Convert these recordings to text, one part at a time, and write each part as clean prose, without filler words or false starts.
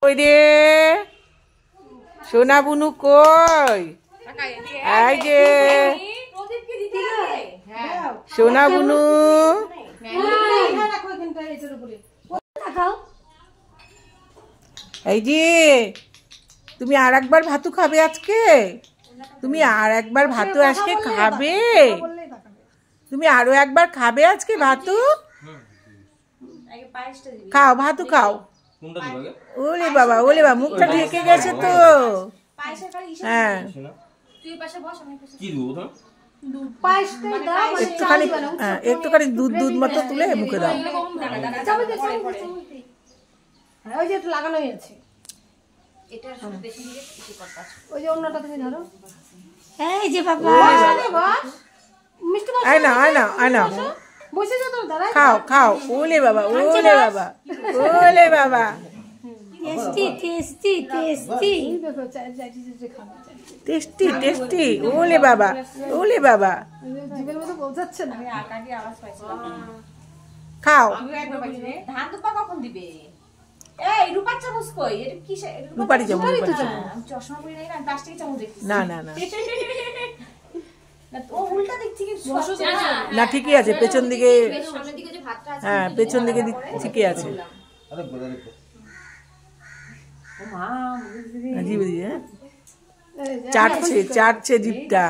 ওই রে সোনা বুনু কই? এই যে সোনা বুনু, এই যে তুমি আর একবার ভাতু খাবে আজকে? তুমি আর একবার ভাতু আজকে খাবে? তুমি আরো একবার খাবে আজকে ভাতু? খাও ভাতু খাও। ওলে বাবা ওলে বাবা, মুখটা ঢেকে গেছে তো। হ্যাঁ একটুখানি, একটুখানি দুধ দুধ মতো তুলে মুখে দাও। ওই যে একটু লাগানোই আছে, ওই যে অন্যটা তুমি ধরো। এই যে বাবা মিষ্টি আয় না আয় না আয় না, বসে যাও তো দাদা, খাও খাও। ওলে বাবা ওলে বাবা ওলে বাবা, tasty tasty tasty tasty tasty. ওলে বাবা ওলে বাবা, জিভের মধ্যে পৌঁছাচ্ছে না। খাও। ধান দুপা কখন দিবে? এই রূপার চামচ কই? এটা কি? রূপারি চামচ। আমি চশমা পরে নাই না, প্লাস্টিক চামচ দেখছি। না না না ও উল্টা দিক থেকে না, ঠিকই আছে পেছন দিকে। হ্যাঁ পেছন দিকে ঠিকই আছে। জিভ দিয়ে চাটছে চাটছে জিভটা।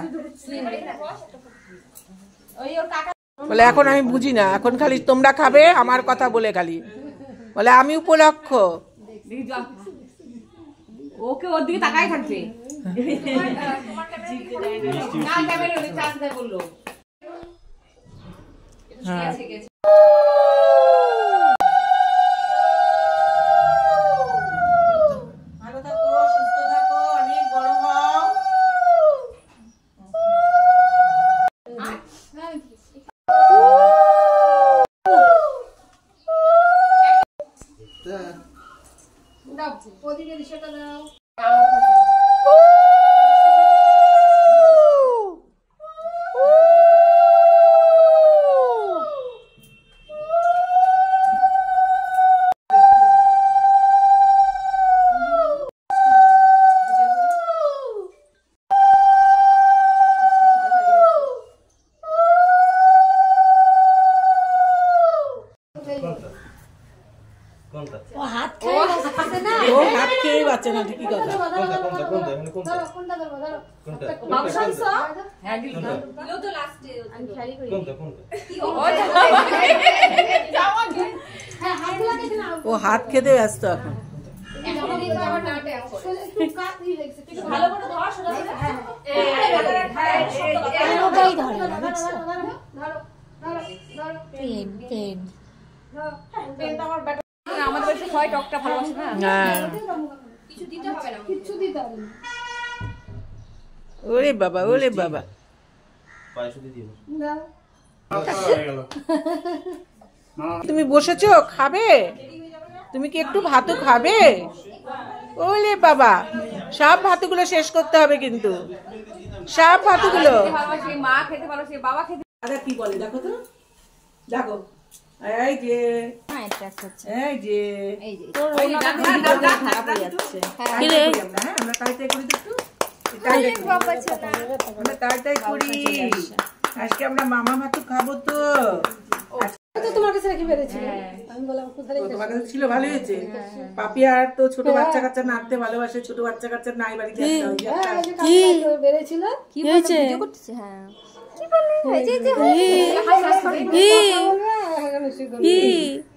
বলে এখন আমি বুঝি না, এখন খালি তোমরা খাবে আমার কথা বলে, খালি বলে আমি উপলক্ষ। ওকে ওর দিকে তাকাই থাকবে। ভালো থাকো, সুস্থ থাকো, অনেক বড় হও। ওদিকে দিশাটা দাও। ও হাত খেয়ে বাচ্চা না, ঠিকই কথা। কোনটা ধরবো ধরো। ও হাত খেতে ব্যস্ত এখন। আমাদের বাড়িতে হয় টকটা ভালোবাসে না। কিছু দিতে হবে না, কিছু দিতে হবে না। ওরে বাবা ওরে বাবা, তুমি বসেছো খাবে? তুমি কি একটু ভাতও খাবে? ওলে বাবা, সব ভাতগুলো শেষ করতে হবে কিন্তু, সব ভাতগুলো। মা খেতে ভালোবাসে, বাবা খেতে। দাদা কি বলে দেখো তো, দেখো এই যে এই যে আমরা টাই টাই করি, একটু আমরা টাই টাই করি। আজকে আমরা মামা ভাতু খাবো তো। তোমার কাছে রেখে বেরিয়েছিল, আমি বললাম কোথায় তোমার কাছে ছিল, ভালো হয়েছে। পাপিয়ার তো ছোট বাচ্চা কাচ্চা নাড়তে ভালোবাসে, ছোট বাচ্চা কাচ্চা নাই বাড়িতে বেরিয়েছিল। কি হয়েছে? হ্যাঁ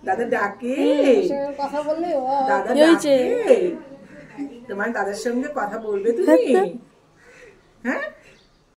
দাদা ডাকে, কথা বললে দাদা ডাকে, তোমার দাদার সঙ্গে কথা বলবে তুমি? হ্যাঁ